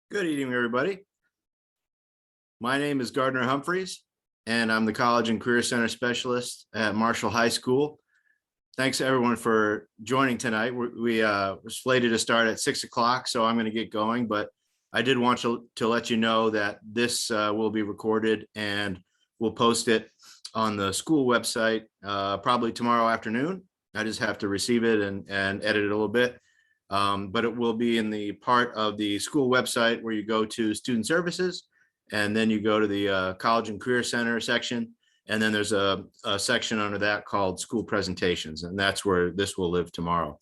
Good evening, everybody. My name is Gardner Humphreys, and I'm the College and Career Center Specialist at Marshall High School. Thanks everyone for joining tonight. We're slated to start at 6 o'clock, so I'm going to get going, but I did want to let you know that this will be recorded and we'll post it on the school website probably tomorrow afternoon. I just have to receive it and edit it a little bit. But it will be in the part of the school website where you go to student services, and then you go to the College and Career Center section, and then there's a section under that called school presentations, and that's where this will live tomorrow.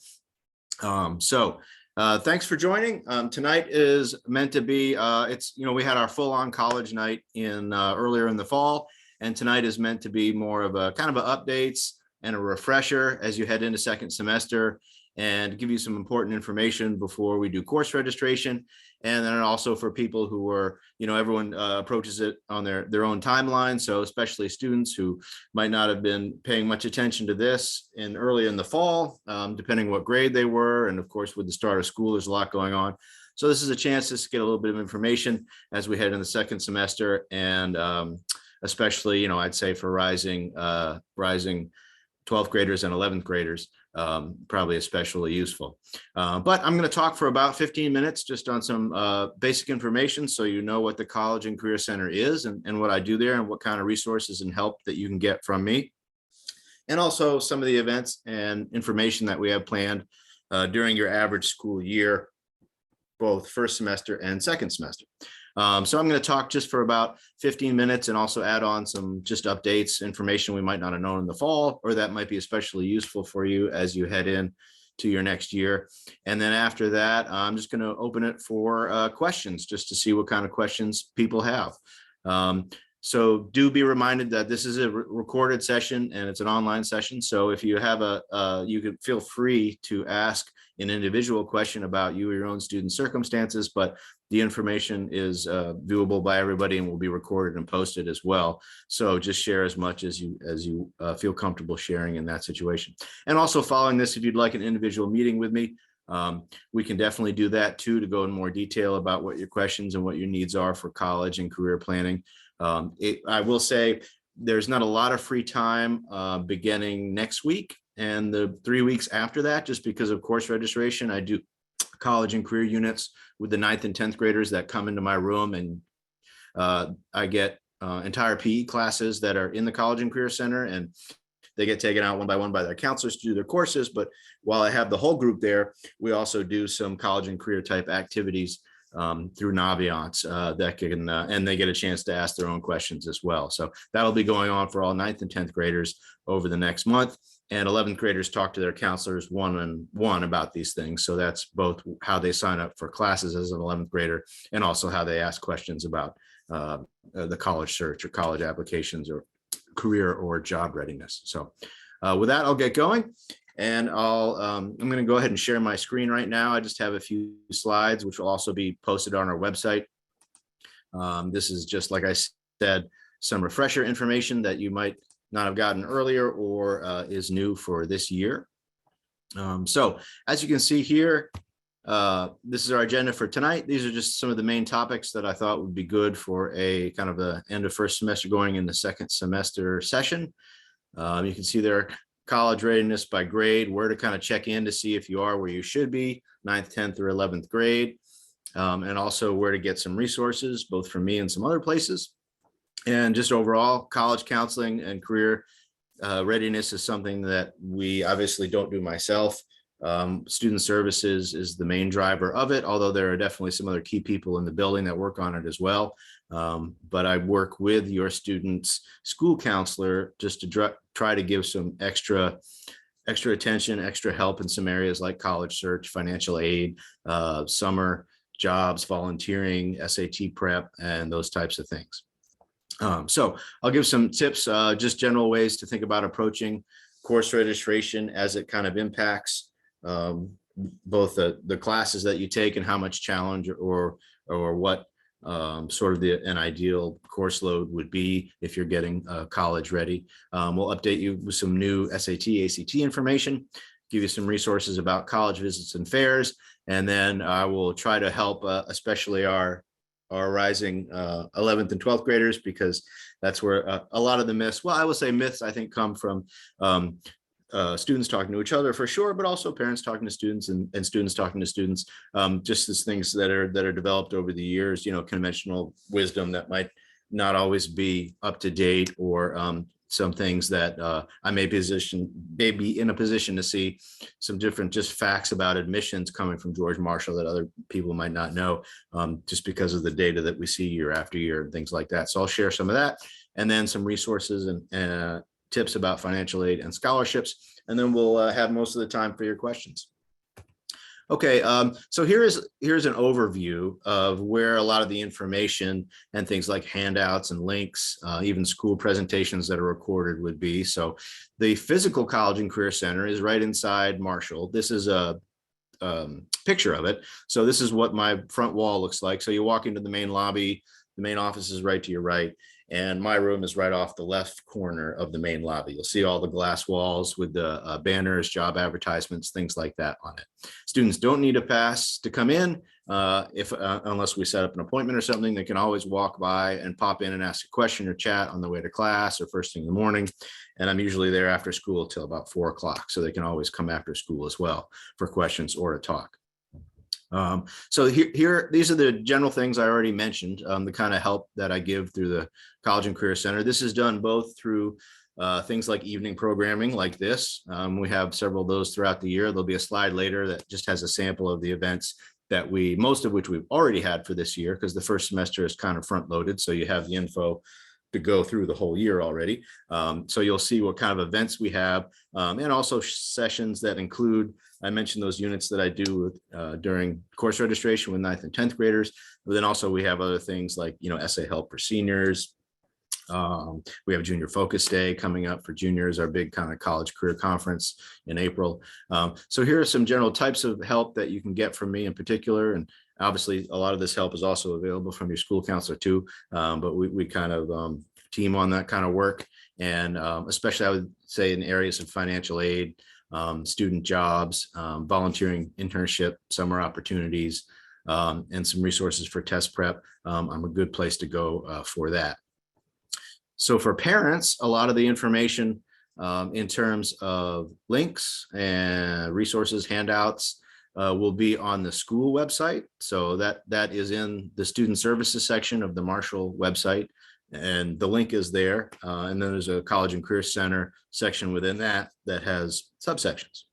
Thanks for joining. Tonight is meant to be, we had our full-on college night earlier in the fall, and tonight is meant to be more of a kind of updates and a refresher as you head into second semester, and give you some important information before we do course registration. And then also for people who are, everyone approaches it on their own timeline. So especially students who might not have been paying much attention to this early in the fall, depending what grade they were. And of course, with the start of school, there's a lot going on. So this is a chance to get a little bit of information as we head in the second semester. And especially, I'd say for rising 12th graders and 11th graders, probably especially useful. But I'm going to talk for about 15 minutes just on some basic information so you know what the College and Career Center is and what I do there and what kind of resources and help that you can get from me. And also some of the events and information that we have planned during your average school year, both first semester and second semester. So I'm going to talk just for about 15 minutes and also add on some just updates, information we might not have known in the fall, or that might be especially useful for you as you head in to your next year. And then after that, I'm just going to open it for questions just to see what kind of questions people have. So do be reminded that this is a recorded session and it's an online session. So if you have you can feel free to ask an individual question about you or your own student circumstances, but the information is viewable by everybody and will be recorded and posted as well. So just share as much as you feel comfortable sharing in that situation. And also following this, if you'd like an individual meeting with me, we can definitely do that too, to go in more detail about what your questions and what your needs are for college and career planning. I will say there's not a lot of free time beginning next week and the 3 weeks after that, just because of course registration. I do college and career units with the 9th and 10th graders that come into my room, and I get entire PE classes that are in the College and Career Center, and they get taken out one by one by their counselors to do their courses. But while I have the whole group there, we also do some college and career type activities through Naviance that can, and they get a chance to ask their own questions as well. So that'll be going on for all 9th and 10th graders over the next month. And 11th graders talk to their counselors one-on-one about these things. So that's both how they sign up for classes as an 11th grader and also how they ask questions about the college search or college applications or career or job readiness. So with that, I'll get going. And I'm going to go ahead and share my screen right now. I just have a few slides, which will also be posted on our website. This is just, like I said, some refresher information that you might not have gotten earlier or is new for this year. So as you can see here, this is our agenda for tonight. These are just some of the main topics that I thought would be good for a kind of the end of first semester going in the second semester session. You can see there college readiness by grade, where to kind of check in to see if you are where you should be, 9th, 10th, or 11th grade, and also where to get some resources, both from me and some other places. And just overall, college counseling and career readiness is something that we obviously don't do myself. Student services is the main driver of it, although there are definitely some other key people in the building that work on it as well. But I work with your student's school counselor just to try to give some extra attention, extra help in some areas like college search, financial aid, summer jobs, volunteering, SAT prep, and those types of things. So I'll give some tips, just general ways to think about approaching course registration as it kind of impacts both the classes that you take and how much challenge or what sort of an ideal course load would be if you're getting college ready. We'll update you with some new SAT, ACT information, give you some resources about college visits and fairs, and then I will try to help especially our rising 11th and 12th graders, because that's where a lot of the myths, well, I will say myths, I think, come from students talking to each other for sure, but also parents talking to students and students talking to students, just as things that are developed over the years, conventional wisdom that might not always be up to date, or some things that I may be in a position to see some different just facts about admissions coming from George Marshall that other people might not know, just because of the data that we see year after year and things like that. So I'll share some of that, and then some resources and tips about financial aid and scholarships, and then we'll have most of the time for your questions. Okay, so here's an overview of where a lot of the information and things like handouts and links, even school presentations that are recorded would be. So the physical College and Career Center is right inside Marshall. This is a picture of it. So this is what my front wall looks like. So you walk into the main lobby, the main office is right to your right, and my room is right off the left corner of the main lobby. You'll see all the glass walls with the banners, job advertisements, things like that on it. Students don't need a pass to come in, unless we set up an appointment or something. They can always walk by and pop in and ask a question or chat on the way to class or first thing in the morning. And I'm usually there after school till about 4 o'clock. So they can always come after school as well for questions or to talk. So here, these are the general things I already mentioned, the kind of help that I give through the College and Career Center. This is done both through things like evening programming like this. We have several of those throughout the year. There'll be a slide later that just has a sample of the events that most of which we've already had for this year, because the first semester is kind of front loaded. So you have the info to go through the whole year already. So you'll see what kind of events we have, and also sessions that include, I mentioned those units that I do during course registration with 9th and 10th graders, but then also we have other things like, essay help for seniors. We have Junior Focus Day coming up for juniors, our big kind of college career conference in April. So here are some general types of help that you can get from me in particular. And obviously a lot of this help is also available from your school counselor too. But we kind of team on that kind of work. And especially I would say in areas of financial aid, student jobs, volunteering, internship, summer opportunities, and some resources for test prep. I'm a good place to go for that. So for parents, a lot of the information in terms of links and resources, handouts, will be on the school website. So that is in the student services section of the Marshall website, and the link is there. And then there's a College and Career Center section within that has subsections.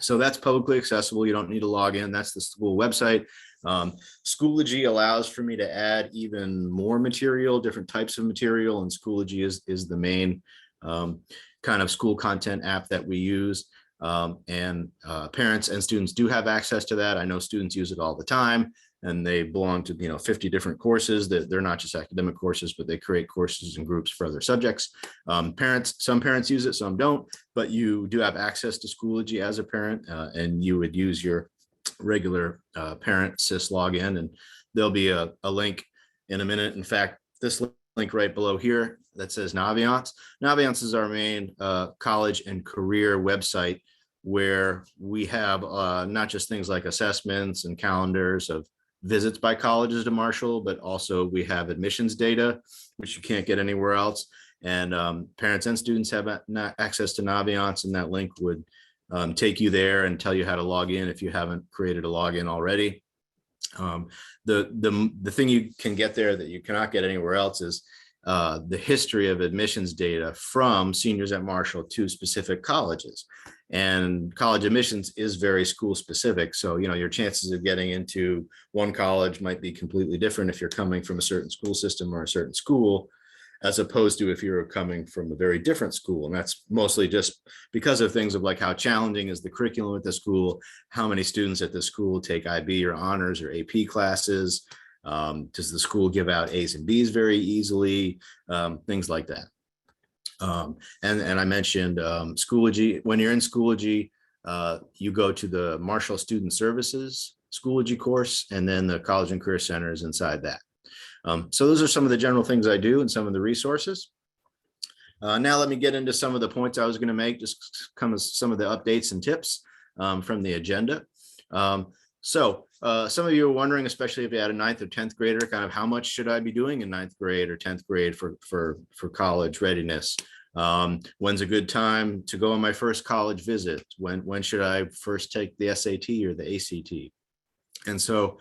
So that's publicly accessible. You don't need to log in. That's the school website. Schoology allows for me to add even more material, different types of material, and Schoology is the main kind of school content app that we use. And parents and students do have access to that. I know students use it all the time, and they belong to 50 different courses. That they're not just academic courses, but they create courses and groups for other subjects. Some parents use it, some don't, but you do have access to Schoology as a parent, and you would use your regular parent sys login, and there'll be a link in a minute. In fact, this link right below here that says Naviance. Naviance is our main college and career website, where we have not just things like assessments and calendars of visits by colleges to Marshall, but also we have admissions data, which you can't get anywhere else. And parents and students have access to Naviance, and that link would take you there and tell you how to log in if you haven't created a login already. The thing you can get there that you cannot get anywhere else is the history of admissions data from seniors at Marshall to specific colleges. And college admissions is very school specific. So, your chances of getting into one college might be completely different if you're coming from a certain school system or a certain school, as opposed to if you're coming from a very different school. And that's mostly just because of things of like how challenging is the curriculum at the school, how many students at the school take IB or honors or AP classes, does the school give out A's and B's very easily, things like that. And I mentioned Schoology. When you're in Schoology, you go to the Marshall Student Services Schoology course, and then the College and Career Center is inside that. So those are some of the general things I do and some of the resources. Now let me get into some of the points I was going to make, just come as some of the updates and tips from the agenda. Some of you are wondering, especially if you had a 9th or 10th grader, kind of how much should I be doing in 9th grade or 10th grade for college readiness? When's a good time to go on my first college visit? When should I first take the SAT or the ACT? And so,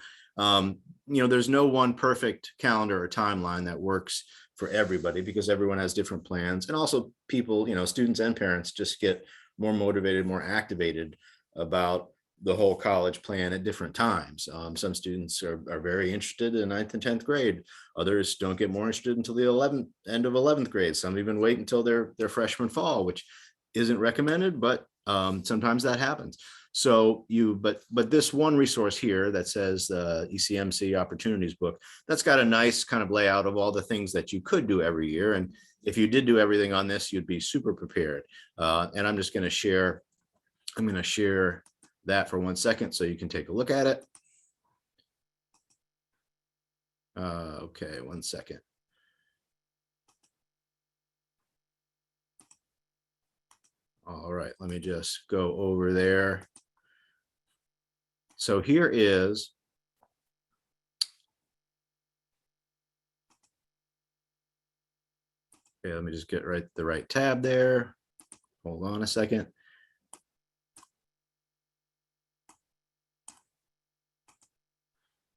there's no one perfect calendar or timeline that works for everybody, because everyone has different plans. And also people, students and parents just get more motivated, more activated about the whole college plan at different times. Some students are very interested in 9th and 10th grade. Others don't get more interested until the end of 11th grade. Some even wait until their freshman fall, which isn't recommended, but sometimes that happens. So but this one resource here that says the ECMC Opportunities Book, that's got a nice kind of layout of all the things that you could do every year. And if you did do everything on this, you'd be super prepared. And I'm just going to share, that for 1 second so you can take a look at it. Okay, 1 second. All right, let me just go over there. So here is okay, let me just get the right tab there. Hold on a second.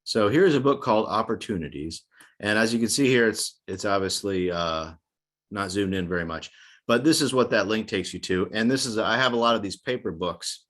So here's a book called Opportunities. And as you can see here, it's obviously not zoomed in very much, but this is what that link takes you to. And this is, I have a lot of these paper books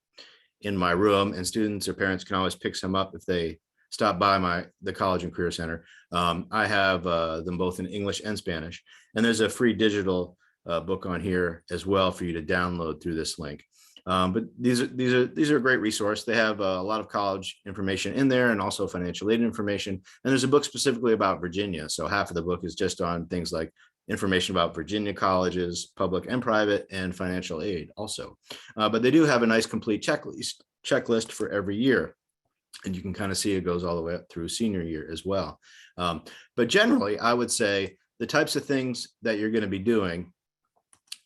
in my room, and students or parents can always pick some up if they stop by the College and Career Center. I have them both in English and Spanish. And there's a free digital book on here as well for you to download through this link. But these are a great resource. They have a lot of college information in there, and also financial aid information. And there's a book specifically about Virginia. So half of the book is just on things like information about Virginia colleges, public and private, and financial aid also. But they do have a nice complete checklist for every year. And you can kind of see it goes all the way up through senior year as well. But generally, I would say the types of things that you're going to be doing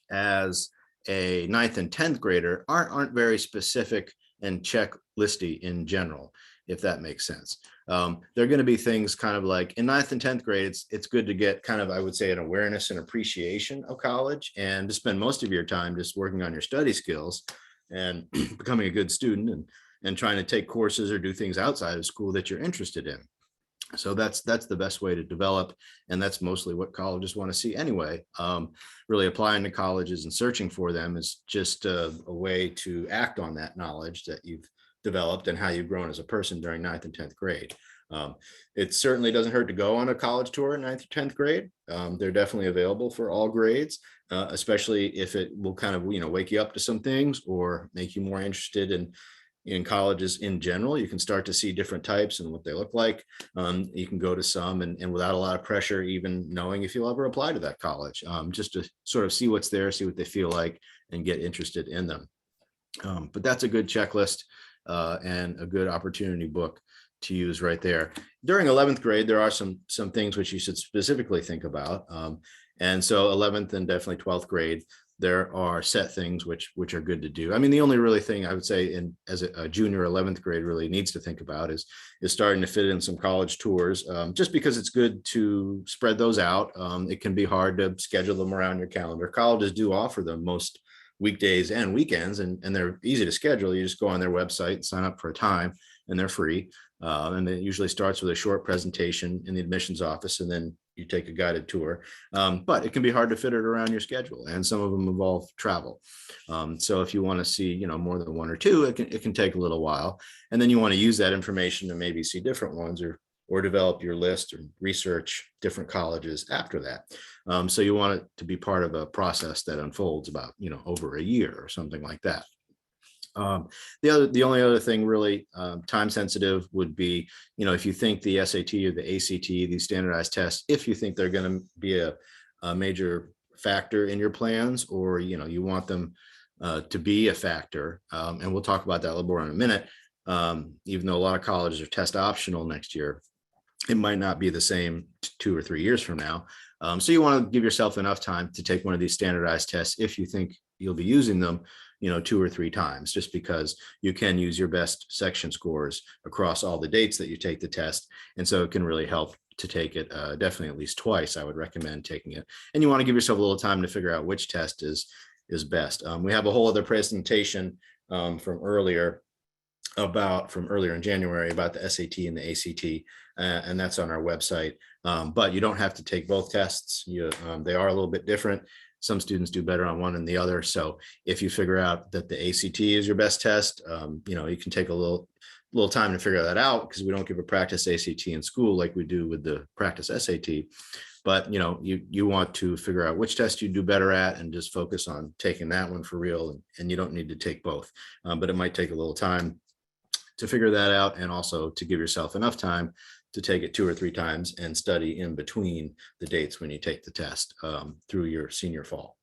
as a 9th and 10th grader aren't very specific and checklisty in general, if that makes sense. They're going to be things kind of like in 9th and 10th grade, it's good to get kind of, I would say, an awareness and appreciation of college, and to spend most of your time just working on your study skills and becoming a good student and trying to take courses or do things outside of school that you're interested in. So that's the best way to develop. And that's mostly what colleges want to see anyway. Really applying to colleges and searching for them is just a way to act on that knowledge that you've developed and how you've grown as a person during 9th and 10th grade. It certainly doesn't hurt to go on a college tour in 9th or 10th grade. They're definitely available for all grades, especially if it will kind of, wake you up to some things or make you more interested in colleges in general. You can start to see different types and what they look like. You can go to some and without a lot of pressure, even knowing if you'll ever apply to that college, just to sort of see what's there, see what they feel like, and get interested in them. But that's a good checklist and a good opportunity book to use right there. During 11th grade, there are some things which you should specifically think about. And so 11th and definitely 12th grade, there are set things which are good to do. I mean, the only really thing I would say as a junior 11th grade really needs to think about is starting to fit in some college tours, just because it's good to spread those out. It can be hard to schedule them around your calendar. Colleges do offer them most weekdays and weekends, and they're easy to schedule. You just go on their website, sign up for a time, and they're free. And it usually starts with a short presentation in the admissions office, and then you take a guided tour. But it can be hard to fit it around your schedule, and some of them involve travel. So if you want to see, more than one or two, it can take a little while. And then you want to use that information to maybe see different ones or develop your list or research different colleges after that. So you want it to be part of a process that unfolds about, over a year or something like that. The only other thing really time sensitive would be, if you think the SAT or the ACT, these standardized tests, if you think they're going to be a major factor in your plans, or, you want them to be a factor, and we'll talk about that a little more in a minute, even though a lot of colleges are test optional next year, it might not be the same 2 or 3 years from now. So you want to give yourself enough time to take one of these standardized tests if you think you'll be using them, 2 or 3 times, just because you can use your best section scores across all the dates that you take the test. And so it can really help to take it definitely at least twice. I would recommend taking it. And you want to give yourself a little time to figure out which test is best. We have a whole other presentation from earlier in January about the SAT and the ACT, and that's on our website. But you don't have to take both tests. They are a little bit different. Some students do better on one than the other. So if you figure out that the ACT is your best test, you can take a little time to figure that out, because we don't give a practice ACT in school like we do with the practice SAT. But you want to figure out which test you do better at and just focus on taking that one for real. And you don't need to take both, but it might take a little time to figure that out, and also to give yourself enough time to take it 2 or 3 times and study in between the dates when you take the test through your senior fall.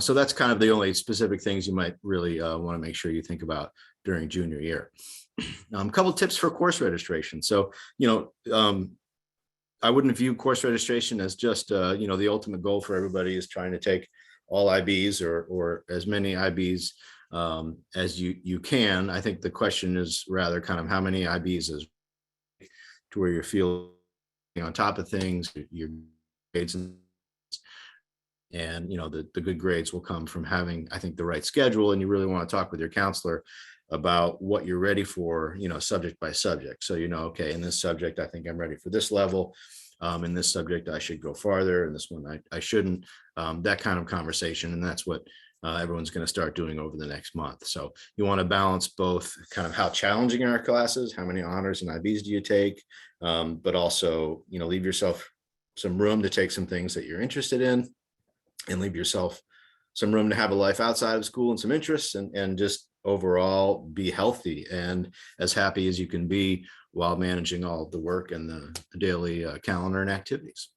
So that's kind of the only specific things you might really want to make sure you think about during junior year. A couple tips for course registration. So, I wouldn't view course registration as just, the ultimate goal for everybody is trying to take all IBs or as many IBs as you can. I think the question is rather kind of how many IBs is to where you're feeling on top of things, your grades, and the good grades will come from having, I think, the right schedule. And you really want to talk with your counselor about what you're ready for, subject by subject. So, okay, in this subject, I think I'm ready for this level. In this subject, I should go farther. In this one, I shouldn't. That kind of conversation. And that's what everyone's going to start doing over the next month. So you want to balance both kind of how challenging are classes, how many honors and IBs do you take, but also, leave yourself some room to take some things that you're interested in, and leave yourself some room to have a life outside of school and some interests, and just overall be healthy and as happy as you can be while managing all of the work and the daily calendar and activities.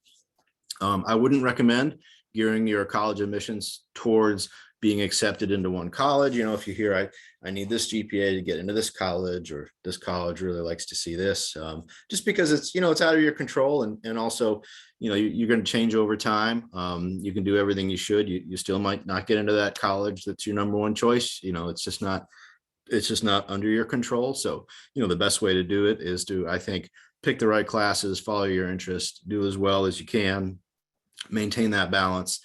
I wouldn't recommend gearing your college admissions towards being accepted into one college. If you hear, I need this GPA to get into this college, or this college really likes to see this, just because it's, it's out of your control. And also, you're going to change over time. You can do everything you should. You still might not get into that college that's your number one choice. It's just not under your control. So, the best way to do it is to, I think, pick the right classes, follow your interests, do as well as you can, maintain that balance,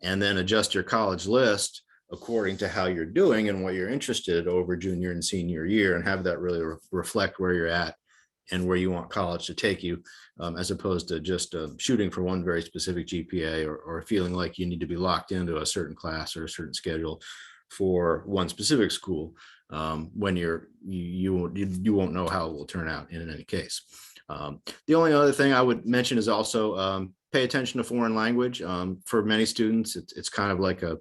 and then adjust your college list according to how you're doing and what you're interested over junior and senior year, and have that really reflect where you're at and where you want college to take you, as opposed to just shooting for one very specific GPA, or feeling like you need to be locked into a certain class or a certain schedule for one specific school, when you won't know how it will turn out in any case. The only other thing I would mention is also pay attention to foreign language. For many students, it's kind of like a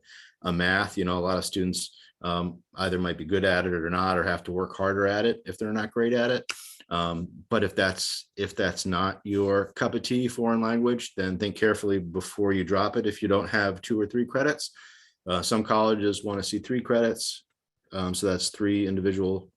math. A lot of students either might be good at it or not, or have to work harder at it if they're not great at it. But if that's not your cup of tea, foreign language, then think carefully before you drop it if you don't have 2 or 3 credits. Some colleges want to see 3 credits. So that's 3 individual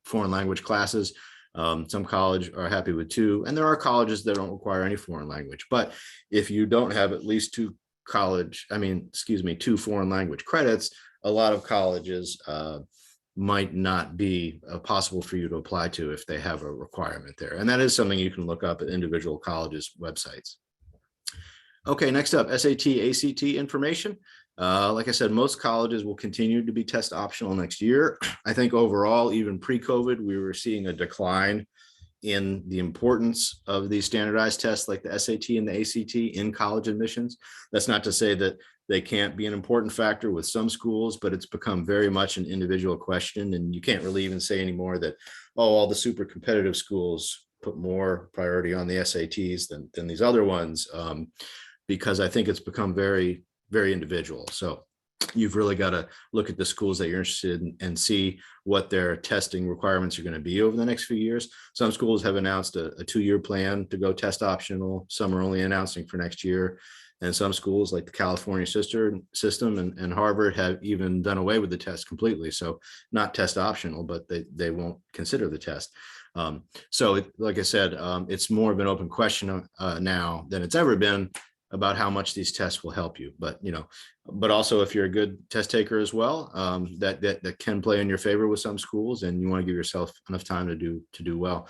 foreign language classes. Some colleges are happy with 2, and there are colleges that don't require any foreign language. But if you don't have at least 2 foreign language credits, a lot of colleges might not be possible for you to apply to if they have a requirement there. And that is something you can look up at individual colleges' websites. Okay, next up, SAT, ACT information. Like I said, most colleges will continue to be test optional next year. I think overall, even pre-COVID, we were seeing a decline in the importance of these standardized tests like the SAT and the ACT in college admissions. That's not to say that they can't be an important factor with some schools, but it's become very much an individual question. And you can't really even say anymore that, all the super competitive schools put more priority on the SATs than these other ones, because I think it's become very, very individual. So you've really got to look at the schools that you're interested in and see what their testing requirements are going to be over the next few years. Some schools have announced a 2-year plan to go test optional. Some are only announcing for next year. And some schools like the California system and Harvard have even done away with the test completely. So not test optional, but they won't consider the test. Like I said, it's more of an open question now than it's ever been about how much these tests will help you. But also if you're a good test taker as well, that can play in your favor with some schools, and you want to give yourself enough time to do well.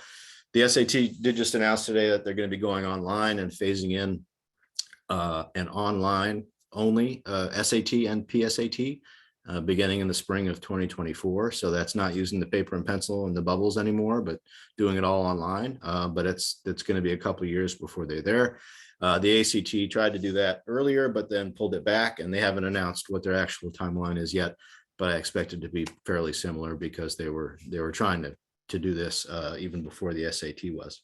The SAT did just announce today that they're going to be going online and phasing in an online only SAT and PSAT beginning in the spring of 2024. So that's not using the paper and pencil and the bubbles anymore, but doing it all online. But it's going to be a couple of years before they're there. The ACT tried to do that earlier, but then pulled it back, and they haven't announced what their actual timeline is yet. But I expect it to be fairly similar because they were trying to do this even before the SAT was.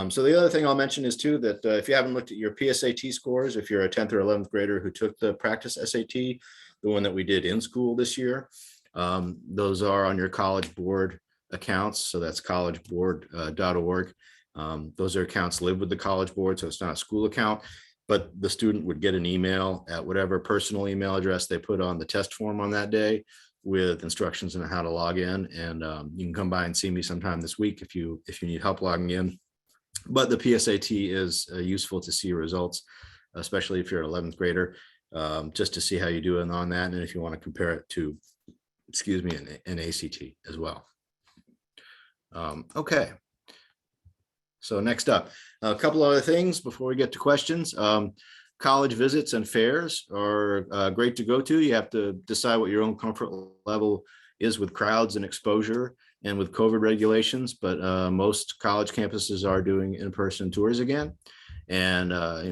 So the other thing I'll mention is too that if you haven't looked at your PSAT scores, if you're a 10th or 11th grader who took the practice SAT, the one that we did in school this year, those are on your College Board accounts. So that's collegeboard.org. Those are accounts live with the College Board, so it's not a school account, but the student would get an email at whatever personal email address they put on the test form on that day with instructions on how to log in. And you can come by and see me sometime this week if you need help logging in. But the PSAT is useful to see results, especially if you're an 11th grader, just to see how you do on that. And if you want to compare it to, an ACT as well. Okay. So next up, a couple other things before we get to questions. College visits and fairs are great to go to. You have to decide what your own comfort level is with crowds and exposure and with COVID regulations, but most college campuses are doing in-person tours again. And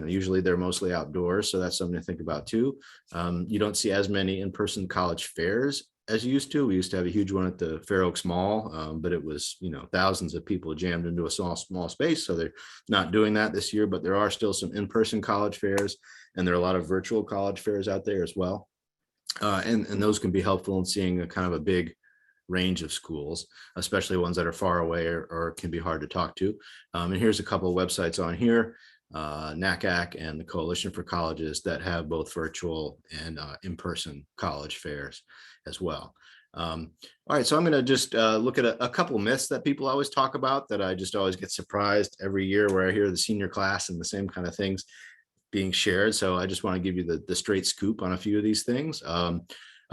usually they're mostly outdoors, so that's something to think about too. You don't see as many in-person college fairs as you used to. We used to have a huge one at the Fair Oaks Mall, but it was thousands of people jammed into a small space. So they're not doing that this year, but there are still some in-person college fairs, and there are a lot of virtual college fairs out there as well. And those can be helpful in seeing a kind of a big range of schools, especially ones that are far away or can be hard to talk to. And here's a couple of websites on here, NACAC and the Coalition for Colleges, that have both virtual and in-person college fairs as well. All right, so I'm going to just look at a couple myths that people always talk about that I just always get surprised every year where I hear the senior class and the same kind of things being shared. So I just want to give you the straight scoop on a few of these things. A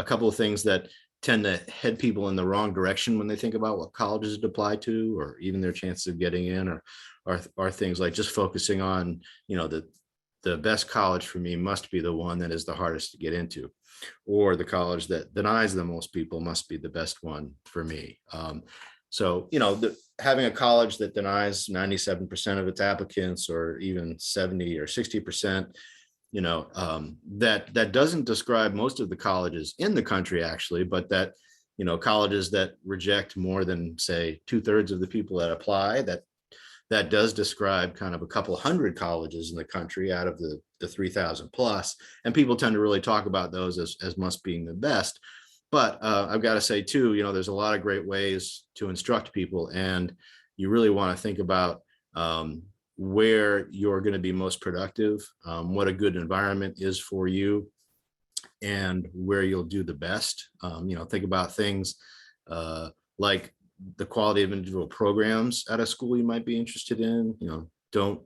couple of things that tend to head people in the wrong direction when they think about what colleges to apply to, or even their chances of getting in, or things like just focusing on, the best college for me must be the one that is the hardest to get into, or the college that denies the most people must be the best one for me. Having a college that denies 97% of its applicants, or even 70 or 60%, that doesn't describe most of the colleges in the country, actually, but that, colleges that reject more than, say, 2/3 of the people that apply, that does describe kind of a couple hundred colleges in the country out of the 3,000 plus. And people tend to really talk about those as must being the best. But I've got to say too, there's a lot of great ways to instruct people, and you really want to think about where you're going to be most productive, what a good environment is for you, and where you'll do the best. Think about things like the quality of individual programs at a school you might be interested in. Don't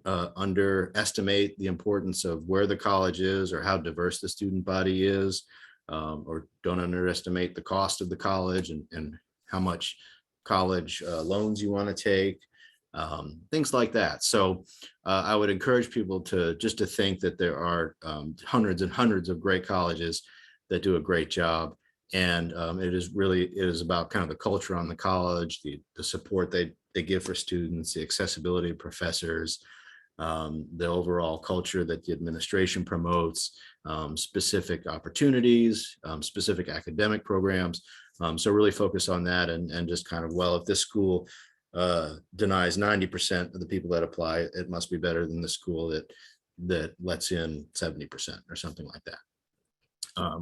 underestimate the importance of where the college is or how diverse the student body is, or don't underestimate the cost of the college and how much college loans you want to take. Things like that. So I would encourage people to think that there are hundreds and hundreds of great colleges that do a great job. And it is about kind of the culture on the college, the support they give for students, the accessibility of professors, the overall culture that the administration promotes, specific opportunities, specific academic programs. So really focus on that and just kind of, if this school denies 90% of the people that apply, it must be better than the school that lets in 70% or something like that.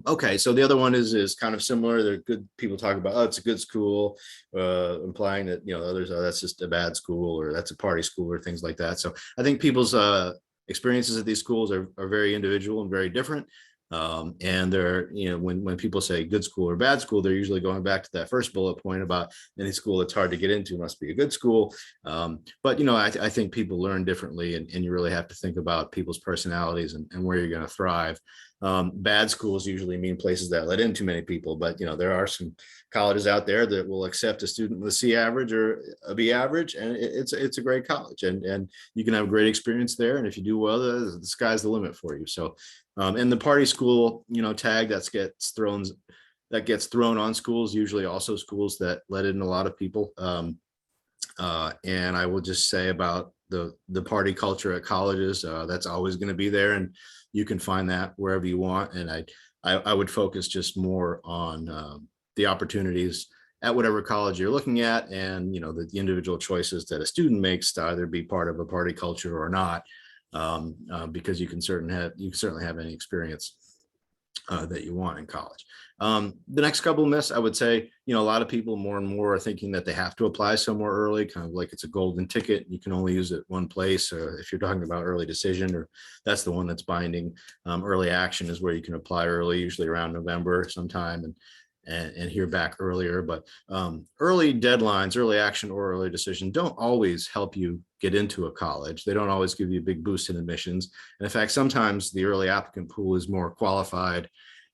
Okay, so the other one is kind of similar. There are good people talk about, it's a good school, implying that, others, that's just a bad school, or that's a party school, or things like that. So I think people's experiences at these schools are very individual and very different. And they're, when people say good school or bad school, they're usually going back to that first bullet point about any school that's hard to get into must be a good school. But, I think people learn differently, and you really have to think about people's personalities and where you're going to thrive. Bad schools usually mean places that let in too many people, but, there are some colleges out there that will accept a student with a C average or a B average, and it's a great college, and you can have a great experience there. And if you do well, the sky's the limit for you. So, and the party school, tag that gets thrown on schools, usually also schools that let in a lot of people. And I will just say about the party culture at colleges, that's always going to be there, and you can find that wherever you want. And I would focus just more on the opportunities at whatever college you're looking at, and the individual choices that a student makes to either be part of a party culture or not, because you can certainly have any experience that you want in college. The next couple of myths, I would say, a lot of people more and more are thinking that they have to apply somewhere early, kind of like it's a golden ticket. You can only use it one place. Or if you're talking about early decision, or that's the one that's binding. Early action is where you can apply early, usually around November sometime, and hear back earlier. But early deadlines, early action or early decision don't always help you get into a college. They don't always give you a big boost in admissions. And in fact, sometimes the early applicant pool is more qualified,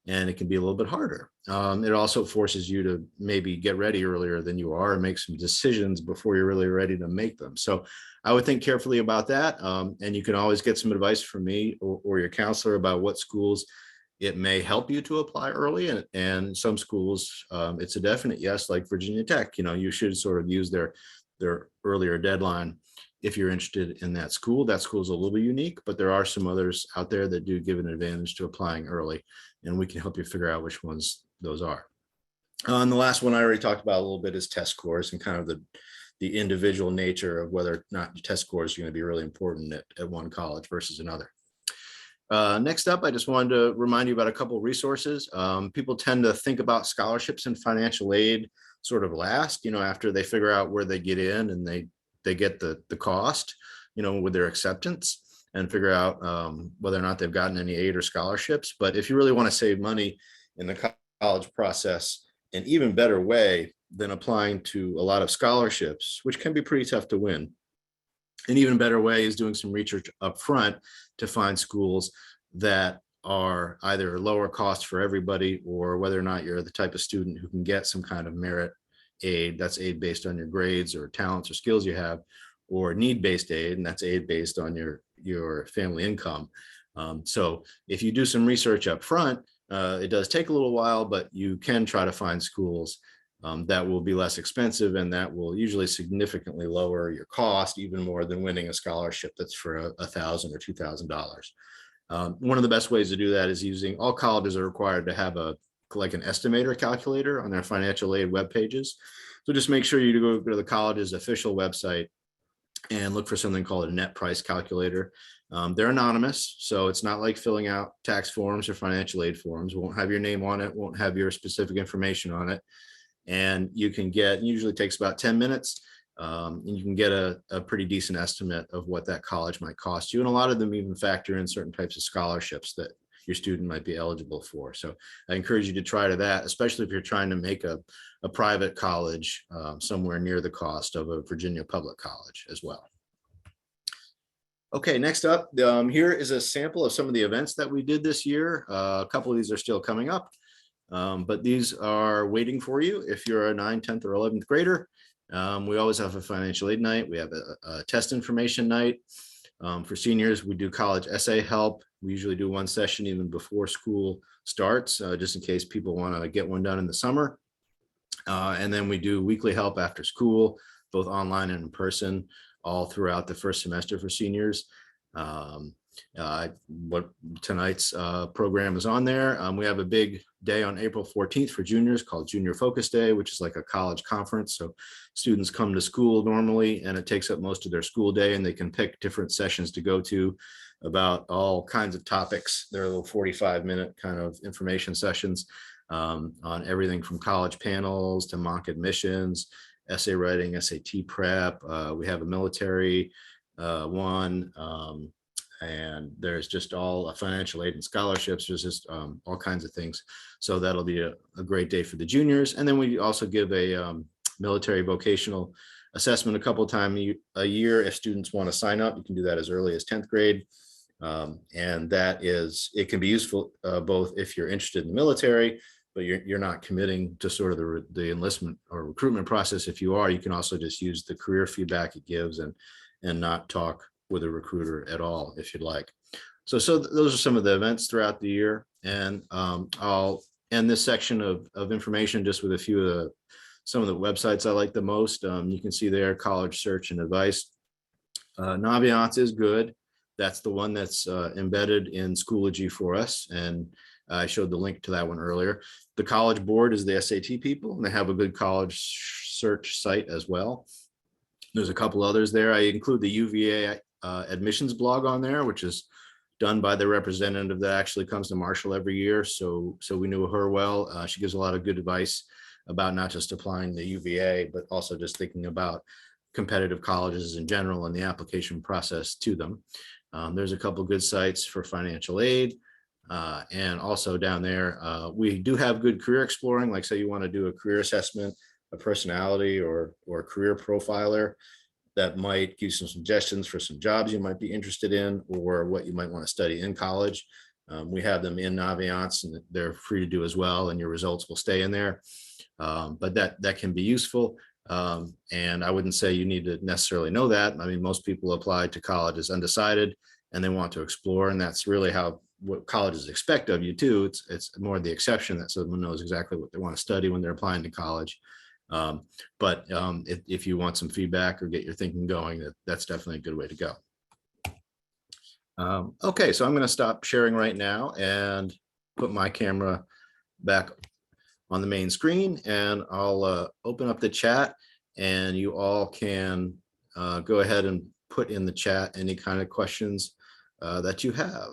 and it can be a little bit harder. It also forces you to maybe get ready earlier than you are and make some decisions before you're really ready to make them. So I would think carefully about that. And you can always get some advice from me or your counselor about what schools it may help you to apply early. And some schools, it's a definite yes, like Virginia Tech. You should sort of use their earlier deadline if you're interested in that school. That school is a little bit unique, but there are some others out there that do give an advantage to applying early, and we can help you figure out which ones those are. And the last one I already talked about a little bit is test scores, and kind of the individual nature of whether or not test scores are going to be really important at one college versus another. Next up, I just wanted to remind you about a couple of resources. People tend to think about scholarships and financial aid sort of last, after they figure out where they get in, and they get the cost, with their acceptance, and figure out whether or not they've gotten any aid or scholarships. But if you really want to save money in the college process, an even better way than applying to a lot of scholarships, which can be pretty tough to win, an even better way is doing some research up front to find schools that are either lower cost for everybody, or whether or not you're the type of student who can get some kind of merit aid. That's aid based on your grades or talents or skills you have, or need-based aid, and that's aid based on your family income. So if you do some research up front, it does take a little while, but you can try to find schools that will be less expensive, and that will usually significantly lower your cost, even more than winning a scholarship that's for $1,000 or $2,000. One of the best ways to do that is using, all colleges are required to have an estimator calculator on their financial aid web pages. So just make sure you go to the college's official website and look for something called a net price calculator. They're anonymous, so it's not like filling out tax forms or financial aid forms. Won't have your name on it, won't have your specific information on it. And you can get, usually takes about 10 minutes, and you can get a pretty decent estimate of what that college might cost you. And a lot of them even factor in certain types of scholarships that your student might be eligible for. So I encourage you to try to that, especially if you're trying to make a private college somewhere near the cost of a Virginia public college as well. Okay, next up, here is a sample of some of the events that we did this year. A couple of these are still coming up. But these are waiting for you if you're a 9th, 10th, or 11th grader. We always have a financial aid night. We have a test information night. For seniors, we do college essay help. We usually do one session even before school starts, just in case people want to get one done in the summer. And then we do weekly help after school, both online and in person, all throughout the first semester for seniors. What tonight's program is on there. We have a big day on April 14th for juniors called Junior Focus Day, which is like a college conference. So students come to school normally, and it takes up most of their school day, and they can pick different sessions to go to about all kinds of topics. They're little 45-minute kind of information sessions on everything from college panels to mock admissions, essay writing, SAT prep. We have a military one. and there's just all financial aid and scholarships. There's just all kinds of things. So that'll be a great day for the juniors. And then we also give a military vocational assessment a couple of times a year. If students want to sign up, you can do that as early as 10th grade. And it can be useful both if you're interested in the military, but you're not committing to sort of the enlistment or recruitment process. If you are, you can also just use the career feedback it gives and not talk with a recruiter at all if you'd like. So those are some of the events throughout the year. And I'll end this section of information just with a few of some of the websites I like the most. You can see there college search and advice. Naviance is good. That's the one that's embedded in Schoology for us. And I showed the link to that one earlier. The College Board is the SAT people, and they have a good college search site as well. There's a couple others there. I include the UVA admissions blog on there, which is done by the representative that actually comes to Marshall every year. So we knew her well. She gives a lot of good advice about not just applying to UVA, but also just thinking about competitive colleges in general and the application process to them. There's a couple good sites for financial aid. And also down there, we do have good career exploring. Like say you want to do a career assessment, a personality or career profiler that might give some suggestions for some jobs you might be interested in or what you might want to study in college. We have them in Naviance and they're free to do as well, and your results will stay in there. But that can be useful. And I wouldn't say you need to necessarily know that. I mean, most people apply to college as undecided and they want to explore, and that's really what colleges expect of you too. It's more the exception that someone knows exactly what they want to study when they're applying to college. But if you want some feedback or get your thinking going, that's definitely a good way to go. Okay, so I'm going to stop sharing right now and put my camera back on the main screen, and I'll open up the chat, and you all can go ahead and put in the chat any kind of questions that you have.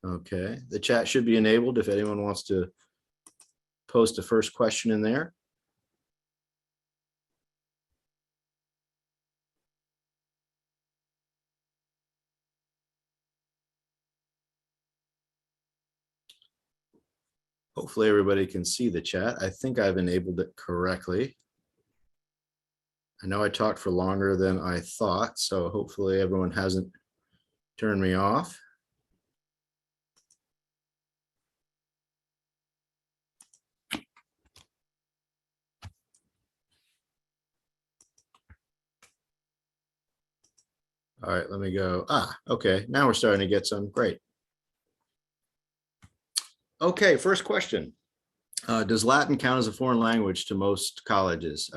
Okay, the chat should be enabled if anyone wants to post a first question in there. Hopefully everybody can see the chat. I think I've enabled it correctly. I know I talked for longer than I thought, so hopefully everyone hasn't turned me off. All right, let me go. Okay, now we're starting to get some. Great. Okay, first question. Does Latin count as a foreign language to most colleges?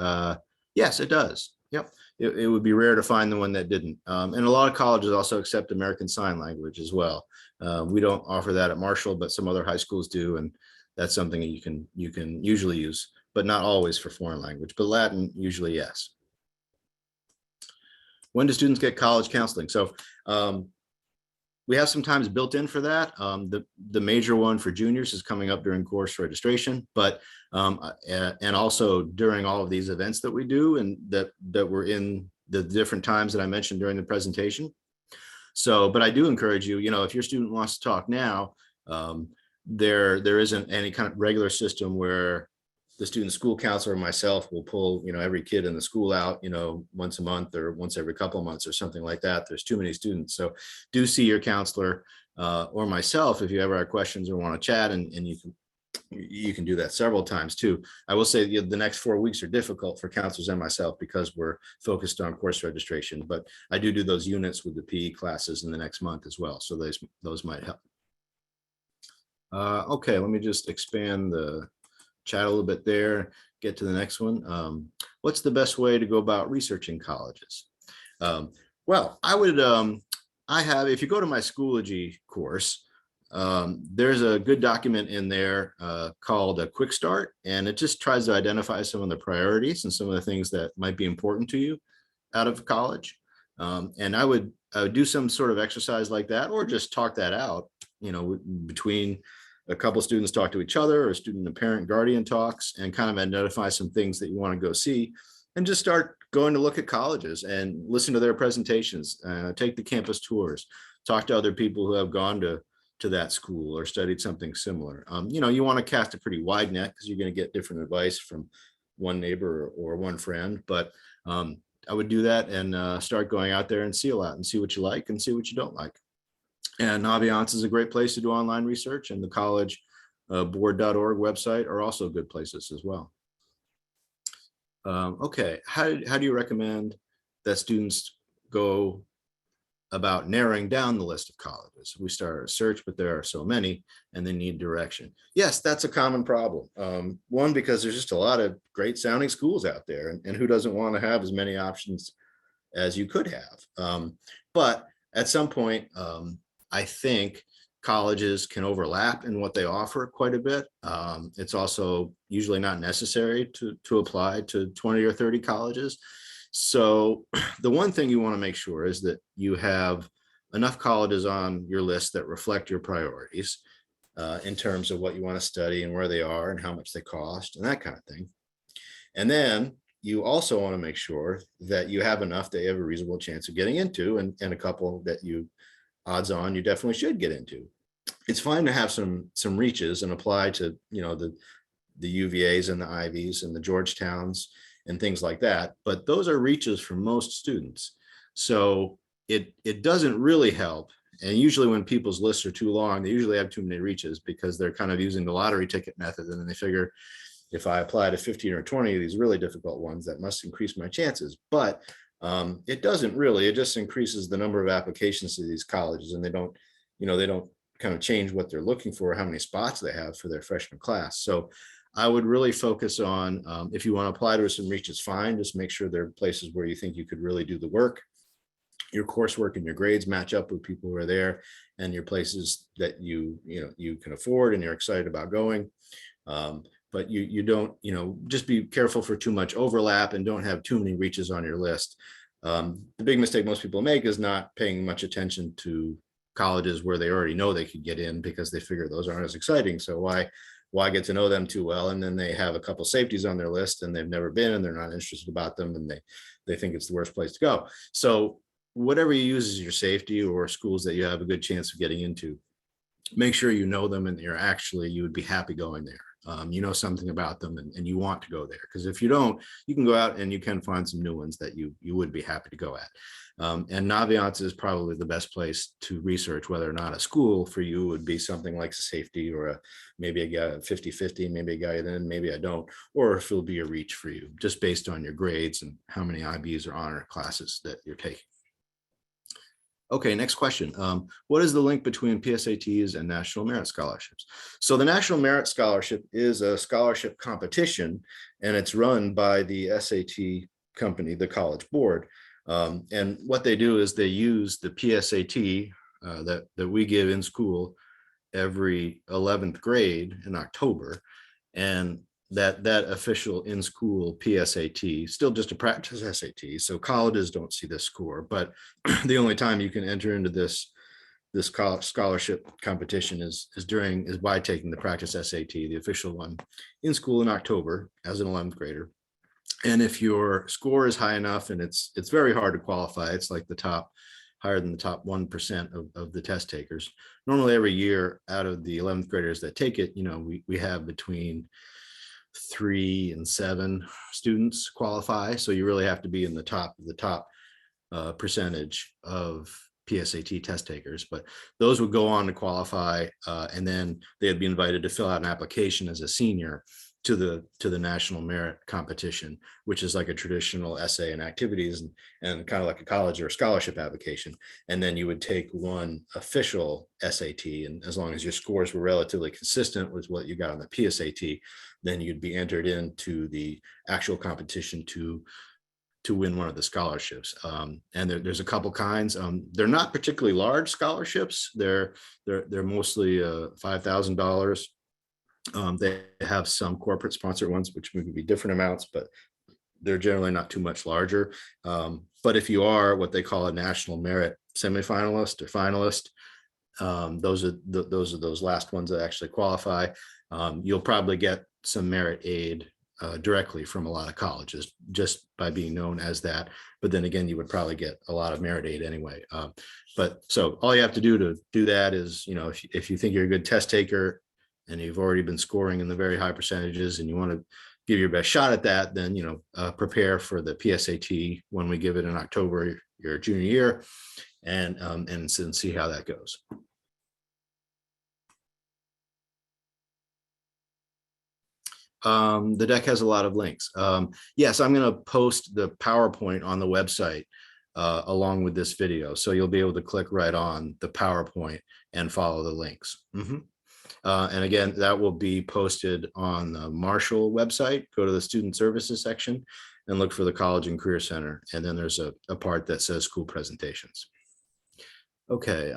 Yes, it does. Yep. It would be rare to find the one that didn't. And a lot of colleges also accept American Sign Language as well. We don't offer that at Marshall, but some other high schools do. And that's something that you can usually use, but not always for foreign language, but Latin usually, yes. When do students get college counseling? So we have some times built in for that. The major one for juniors is coming up during course registration, but and also during all of these events that we do and that we're in the different times that I mentioned during the presentation. So, but I do encourage you, if your student wants to talk now, there isn't any kind of regular system where the student school counselor and myself will pull, every kid in the school out, once a month or once every couple of months or something like that. There's too many students. So do see your counselor or myself if you ever have questions or want to chat, and you can do that several times too. I will say the next 4 weeks are difficult for counselors and myself because we're focused on course registration, but I do those units with the PE classes in the next month as well. So those might help. Okay, let me just expand the chat a little bit there, get to the next one. What's the best way to go about researching colleges? Well, if you go to my Schoology course, there's a good document in there called a quick start, and it just tries to identify some of the priorities and some of the things that might be important to you out of college. And I would do some sort of exercise like that, or just talk that out, between a couple of students talk to each other, or student and parent guardian talks, and kind of identify some things that you want to go see, and just start going to look at colleges and listen to their presentations, take the campus tours, talk to other people who have gone to that school or studied something similar. You want to cast a pretty wide net because you're going to get different advice from one neighbor or one friend, but I would do that and start going out there and see a lot and see what you like and see what you don't like. And Naviance is a great place to do online research, and the college board.org website are also good places as well. Okay, how do you recommend that students go about narrowing down the list of colleges? We start a search, but there are so many and they need direction. Yes, that's a common problem. One, because there's just a lot of great sounding schools out there, and who doesn't want to have as many options as you could have. But at some point, I think colleges can overlap in what they offer quite a bit. It's also usually not necessary to apply to 20 or 30 colleges. So the one thing you want to make sure is that you have enough colleges on your list that reflect your priorities in terms of what you want to study and where they are and how much they cost and that kind of thing. And then you also want to make sure that you have enough that you have a reasonable chance of getting into, and a couple that odds on you definitely should get into. It's fine to have some reaches and apply to the UVAs and the Ivies and the Georgetowns and things like that, but those are reaches for most students. So it doesn't really help. And usually when people's lists are too long, they usually have too many reaches because they're kind of using the lottery ticket method, and then they figure, if I apply to 15 or 20 of these really difficult ones, that must increase my chances. But it doesn't really. It just increases the number of applications to these colleges, and they don't kind of change what they're looking for, how many spots they have for their freshman class. So I would really focus on, if you want to apply to some reaches, fine. Just make sure there are places where you think you could really do the work. Your coursework and your grades match up with people who are there, and your places that you can afford and you're excited about going. But you don't, just be careful for too much overlap and don't have too many reaches on your list. The big mistake most people make is not paying much attention to colleges where they already know they could get in because they figure those aren't as exciting. So why get to know them too well? And then they have a couple safeties on their list and they've never been and they're not interested about them, and they think it's the worst place to go. So whatever you use as your safety or schools that you have a good chance of getting into, make sure you know them and you would be happy going there. You know something about them and you want to go there, because if you don't, you can go out and you can find some new ones that you would be happy to go at. And Naviance is probably the best place to research whether or not a school for you would be something like a safety or maybe a guy 50-50, maybe a guy then, maybe I don't, or if it'll be a reach for you just based on your grades and how many IBs or honor classes that you're taking. Okay, next question. What is the link between PSATs and National Merit Scholarships? So the National Merit Scholarship is a scholarship competition, and it's run by the SAT company, the College Board. And what they do is they use the PSAT that we give in school every 11th grade in October, and that official in-school PSAT, still just a practice SAT. So colleges don't see this score, but the only time you can enter into this scholarship competition is by taking the practice SAT, the official one, in school in October as an 11th grader. And if your score is high enough, and it's very hard to qualify, it's like higher than the top 1% of the test takers. Normally every year out of the 11th graders that take it, we have between 3 and 7 students qualify. So you really have to be in the top percentage of PSAT test takers, but those would go on to qualify, and then they'd be invited to fill out an application as a senior to the National Merit Competition, which is like a traditional essay and activities and kind of like a college or a scholarship application. And then you would take one official SAT, and as long as your scores were relatively consistent with what you got on the PSAT, then you'd be entered into the actual competition to win one of the scholarships. And there's a couple kinds. They're not particularly large scholarships. They're mostly $5,000. They have some corporate sponsored ones, which would be different amounts, but they're generally not too much larger. But if you are what they call a national merit semifinalist or finalist, those are those last ones that actually qualify. You'll probably get some merit aid directly from a lot of colleges just by being known as that. But then again, you would probably get a lot of merit aid anyway. But so all you have to do that is, if you think you're a good test taker and you've already been scoring in the very high percentages and you want to give your best shot at that, then, prepare for the PSAT when we give it in October, your junior year, and see how that goes. The deck has a lot of links. Yes, I'm going to post the PowerPoint on the website along with this video. So you'll be able to click right on the PowerPoint and follow the links. And again, that will be posted on the Marshall website. Go to the Student Services section and look for the College and Career Center. And then there's a part that says School Presentations. Okay.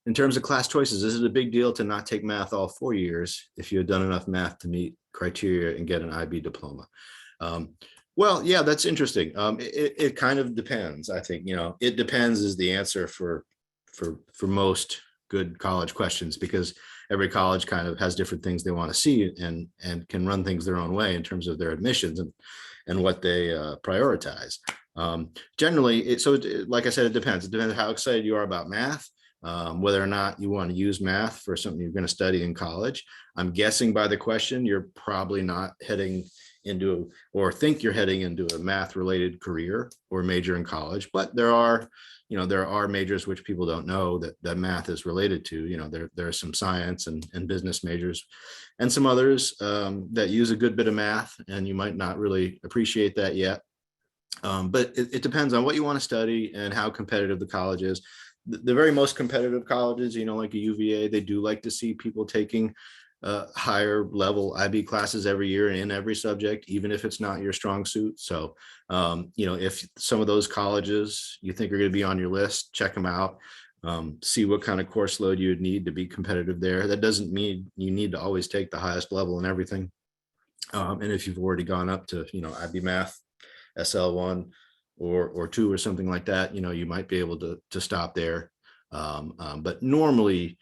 In terms of class choices, is it a big deal to not take math all 4 years if you had done enough math to meet criteria and get an IB diploma? Well, yeah, that's interesting. It kind of depends. I think, it depends is the answer for most good college questions, because every college kind of has different things they want to see and can run things their own way in terms of their admissions and what they prioritize. Generally, like I said, it depends. It depends how excited you are about math. Whether or not you want to use math for something you're going to study in college. I'm guessing by the question, you're probably not heading into or think you're heading into a math related career or major in college, but there are majors which people don't know that math is related to. There are some science and business majors and some others that use a good bit of math, and you might not really appreciate that yet. But it depends on what you want to study and how competitive the college is. The very most competitive colleges, like a UVA, they do like to see people taking higher level IB classes every year in every subject, even if it's not your strong suit. So, if some of those colleges you think are going to be on your list, check them out. See what kind of course load you would need to be competitive there. That doesn't mean you need to always take the highest level and everything. And if you've already gone up to, IB Math, SL1, or 2 or something like that, you might be able to stop there. But normally,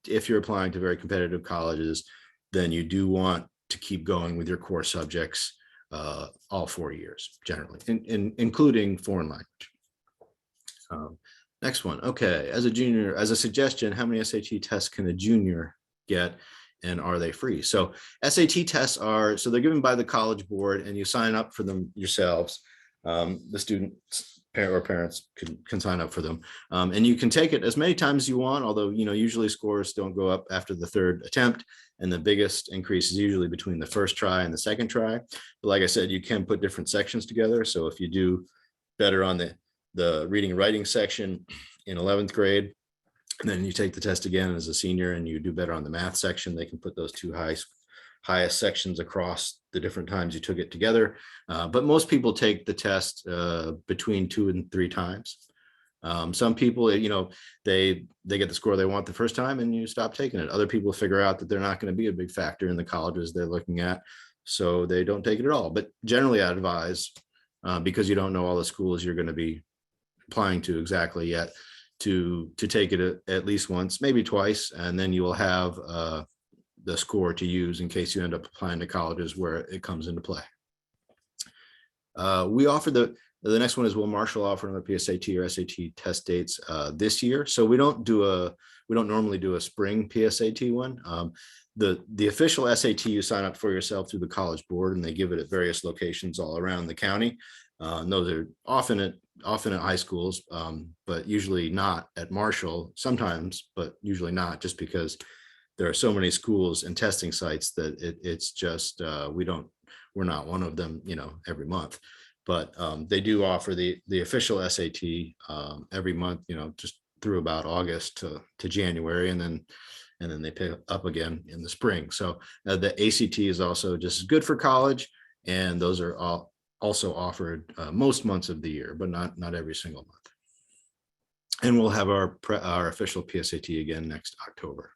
if you're applying to very competitive colleges, then you do want to keep going with your core subjects all 4 years, generally, including foreign language. Next one. Okay, as a junior, as a suggestion, how many SAT tests can a junior get, and are they free? So SAT tests they're given by the College Board, and you sign up for them yourselves. The students parents can sign up for them, and you can take it as many times as you want, although usually scores don't go up after the 3rd attempt, and the biggest increase is usually between the first try and the second try. But like I said, you can put different sections together. So if you do better on the reading and writing section in 11th grade, and then you take the test again as a senior and you do better on the math section, they can put those two highest sections across the different times you took it together. But most people take the test between 2 and 3 times. Some people, they get the score they want the first time and you stop taking it. Other people figure out that they're not going to be a big factor in the colleges they're looking at, so they don't take it at all. But generally I advise, because you don't know all the schools you're going to be applying to exactly yet, to take it at least once, maybe twice, and then you will have the score to use in case you end up applying to colleges where it comes into play. We offer the next one is, will Marshall offer another PSAT or SAT test dates this year? So we don't normally do a spring PSAT one. The official SAT you sign up for yourself through the College Board, and they give it at various locations all around the county. Those are often at high schools, but usually not at Marshall. Sometimes, but usually not, just because there are so many schools and testing sites that it's just we're not one of them, every month. But they do offer the official SAT every month, just through about August to January, and then they pick up again in the spring. So the ACT is also just as good for college, and those are also offered most months of the year, but not every single month. And we'll have our official PSAT again next October.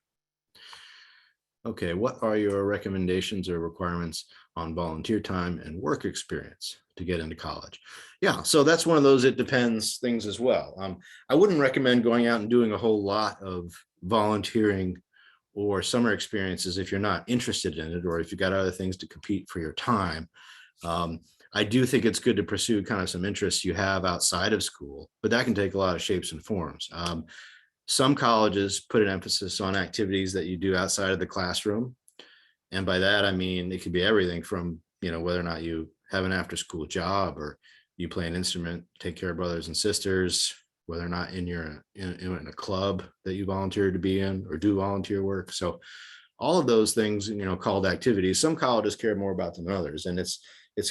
Okay, what are your recommendations or requirements on volunteer time and work experience to get into college? Yeah, so that's one of those it depends things as well. I wouldn't recommend going out and doing a whole lot of volunteering or summer experiences if you're not interested in it, or if you've got other things to compete for your time. I do think it's good to pursue kind of some interests you have outside of school, but that can take a lot of shapes and forms. Some colleges put an emphasis on activities that you do outside of the classroom. And by that, I mean, it could be everything from, whether or not you have an after school job, or you play an instrument, take care of brothers and sisters, whether or not you're in a club that you volunteer to be in or do volunteer work. So all of those things, called activities, some colleges care more about them than others. And it's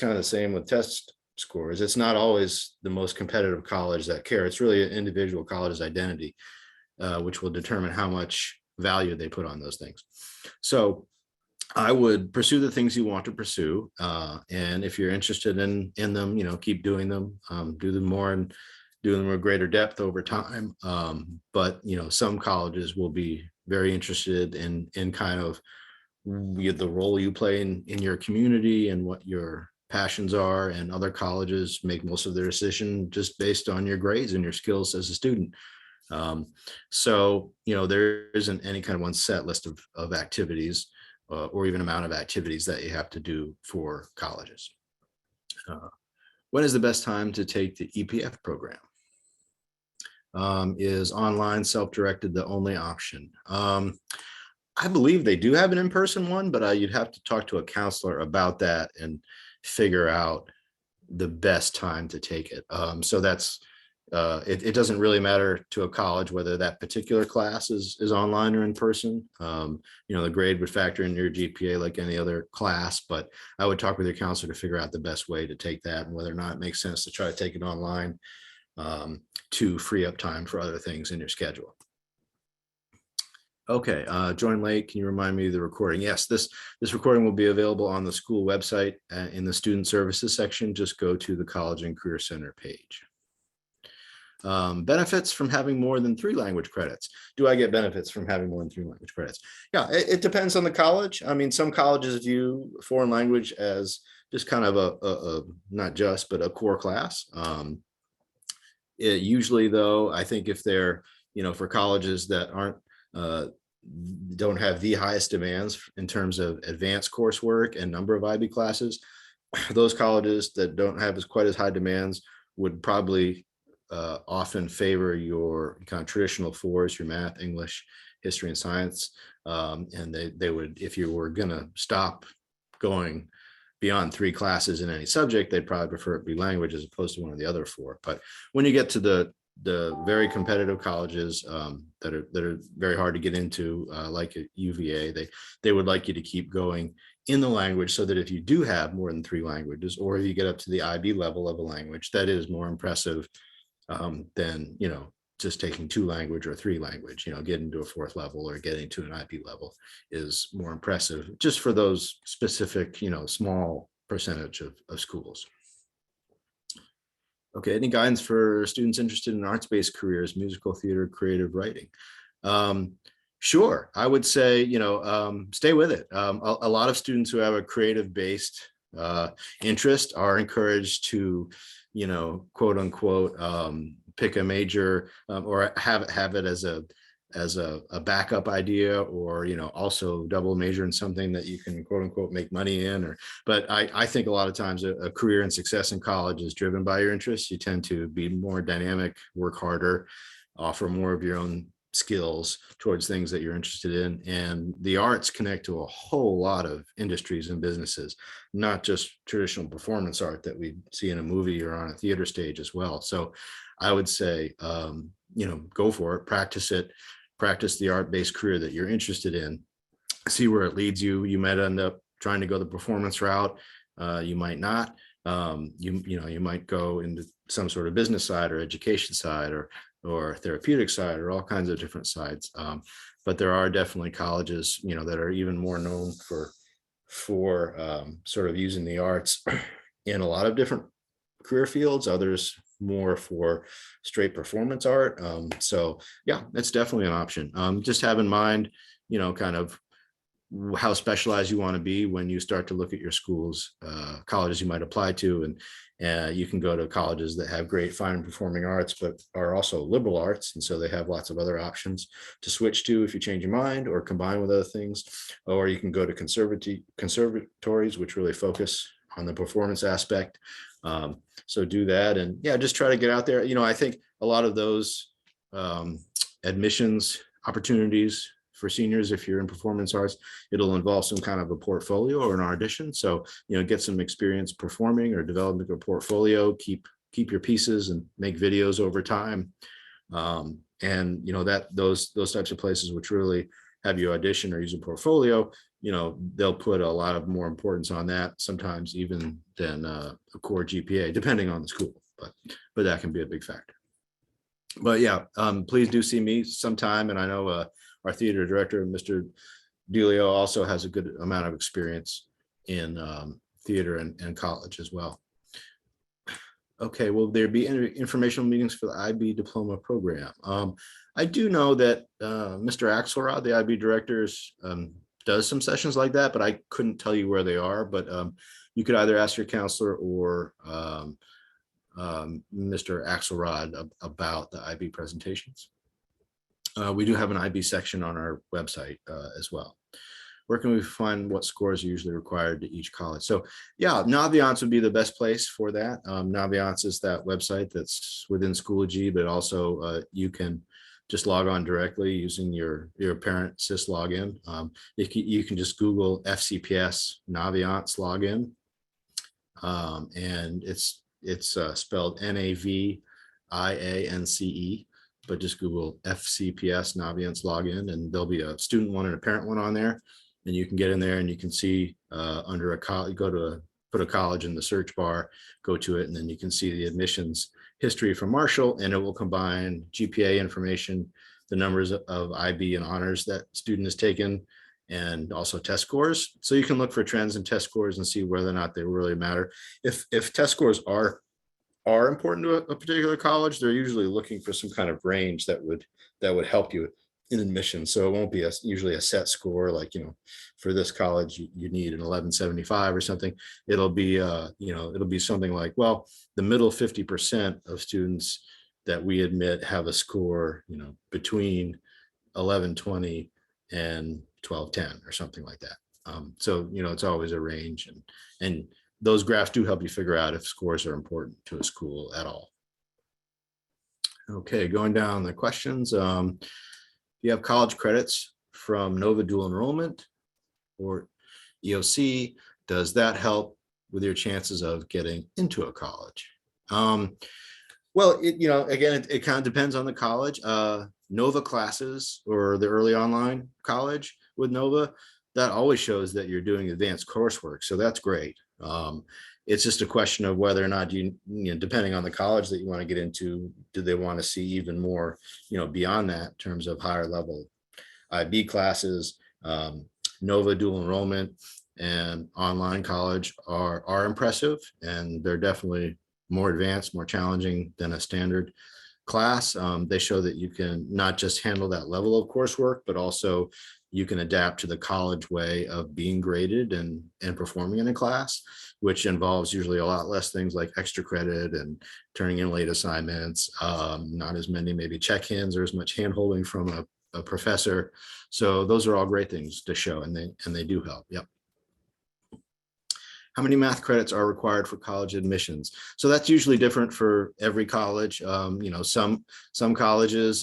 kind of the same with test scores. It's not always the most competitive college that care. It's really an individual college's identity, which will determine how much value they put on those things. So I would pursue the things you want to pursue. And if you're interested in them, keep doing them, do them more and do them with greater depth over time. But, some colleges will be very interested in kind of the role you play in your community and what your passions are, and other colleges make most of their decision just based on your grades and your skills as a student. So, there isn't any kind of one set list of activities or even amount of activities that you have to do for colleges. When is the best time to take the EPF program? Is online self-directed the only option? I believe they do have an in-person one, but you'd have to talk to a counselor about that and figure out the best time to take it. So that's it doesn't really matter to a college whether that particular class is online or in person. The grade would factor in your GPA like any other class, but I would talk with your counselor to figure out the best way to take that and whether or not it makes sense to try to take it online to free up time for other things in your schedule. Okay, join late. Can you remind me of the recording? Yes, this recording will be available on the school website in the student services section. Just go to the College and Career Center page. Benefits from having more than 3 language credits. Do I get benefits from having more than 3 language credits? Yeah, it depends on the college. I mean, some colleges view foreign language as just kind of a not just, but a core class. Usually, though, I think if they're, for colleges that aren't don't have the highest demands in terms of advanced coursework and number of IB classes, those colleges that don't have quite as high demands would probably often favor your kind of traditional 4s, your math, English, history, and science. And they would, if you were going to stop going beyond 3 classes in any subject, they'd probably prefer it be language as opposed to one of the other 4. But when you get to the very competitive colleges that are very hard to get into, like at UVA, they would like you to keep going in the language, so that if you do have more than 3 languages, or if you get up to the IB level of a language, that is more impressive than just taking 2 language or 3 language. Getting to a 4th level or getting to an IB level is more impressive just for those specific small percentage of schools. Okay, any guidance for students interested in arts-based careers, musical theater, creative writing? Sure, I would say, stay with it. A lot of students who have a creative-based interest are encouraged to, quote unquote, pick a major or have it as a backup idea, or also double major in something that you can quote unquote make money in. But I think a lot of times a career and success in college is driven by your interests. You tend to be more dynamic, work harder, offer more of your own skills towards things that you're interested in. And the arts connect to a whole lot of industries and businesses, not just traditional performance art that we see in a movie or on a theater stage as well. So I would say, go for it, practice the art-based career that you're interested in, see where it leads you. You might end up trying to go the performance route. You might not. You might go into some sort of business side or education side or therapeutic side or all kinds of different sides. But there are definitely colleges, that are even more known for sort of using the arts in a lot of different career fields, others more for straight performance art. So yeah, it's definitely an option. Just have in mind, kind of how specialized you want to be when you start to look at your schools, colleges you might apply to. And you can go to colleges that have great fine and performing arts, but are also liberal arts. And so they have lots of other options to switch to if you change your mind or combine with other things. Or you can go to conservatories, which really focus on the performance aspect. So do that. And yeah, just try to get out there. I think a lot of those admissions opportunities for seniors, if you're in performance arts, it'll involve some kind of a portfolio or an audition. So, get some experience performing or developing a portfolio, keep your pieces and make videos over time. And those types of places which really have you audition or use a portfolio, they'll put a lot of more importance on that, sometimes even than a core GPA, depending on the school, but that can be a big factor. But yeah, please do see me sometime. And I know our theater director, Mr. Delio, also has a good amount of experience in theater and college as well. Okay, will there be any informational meetings for the IB diploma program? I do know that Mr. Axelrod, the IB director, does some sessions like that, but I couldn't tell you where they are. But you could either ask your counselor or Mr. Axelrod about the IB presentations. We do have an IB section on our website as well. Where can we find what scores are usually required to each college? So yeah, Naviance would be the best place for that. Naviance is that website that's within Schoology, but also you can just log on directly using your parent sys login. You can just Google FCPS Naviance login, and it's spelled Naviance, but just Google FCPS Naviance login, and there'll be a student one and a parent one on there. And you can get in there and you can see under a college, put a college in the search bar, go to it, and then you can see the admissions history from Marshall, and it will combine GPA information, the numbers of IB and honors that student has taken, and also test scores. So you can look for trends in test scores and see whether or not they really matter. If test scores are important to a particular college, they're usually looking for some kind of range that would help you in admission. So it won't be usually a set score, like, for this college, you need an 1175 or something. It'll be, it'll be something like, well, the middle 50% of students that we admit have a score, between 1120 and 1210 or something like that. So, it's always a range, and those graphs do help you figure out if scores are important to a school at all. Okay, going down the questions. You have college credits from Nova dual enrollment or EOC. Does that help with your chances of getting into a college? Well, again, it kind of depends on the college. Nova classes or the early online college with Nova, that always shows that you're doing advanced coursework. So that's great. It's just a question of whether or not depending on the college that you want to get into, do they want to see even more, beyond that in terms of higher level IB classes. Nova dual enrollment and online college are impressive, and they're definitely more advanced, more challenging than a standard class. They show that you can not just handle that level of coursework, but also you can adapt to the college way of being graded and performing in a class, which involves usually a lot less things like extra credit and turning in late assignments, not as many maybe check-ins or as much hand-holding from a professor. So those are all great things to show, and they do help. Yep. How many math credits are required for college admissions? So that's usually different for every college. Some colleges,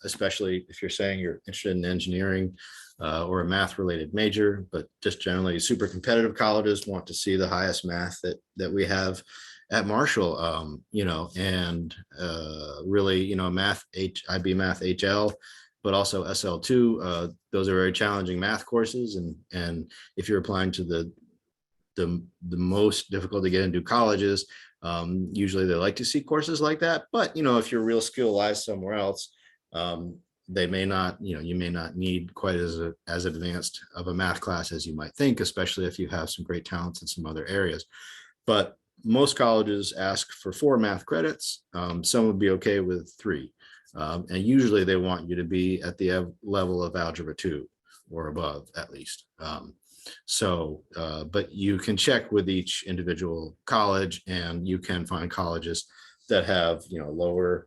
especially if you're saying you're interested in engineering or a math related major, but just generally super competitive colleges want to see the highest math that we have at Marshall, and really, math, IB math HL, but also SL2. Those are very challenging math courses. And if you're applying to the most difficult to get into colleges, usually they like to see courses like that. But, if your real skill lies somewhere else, they may not, you may not need quite as advanced of a math class as you might think, especially if you have some great talents in some other areas. But most colleges ask for 4 math credits. Some would be okay with 3. And usually they want you to be at the level of Algebra 2 or above at least. But you can check with each individual college, and you can find colleges that have, lower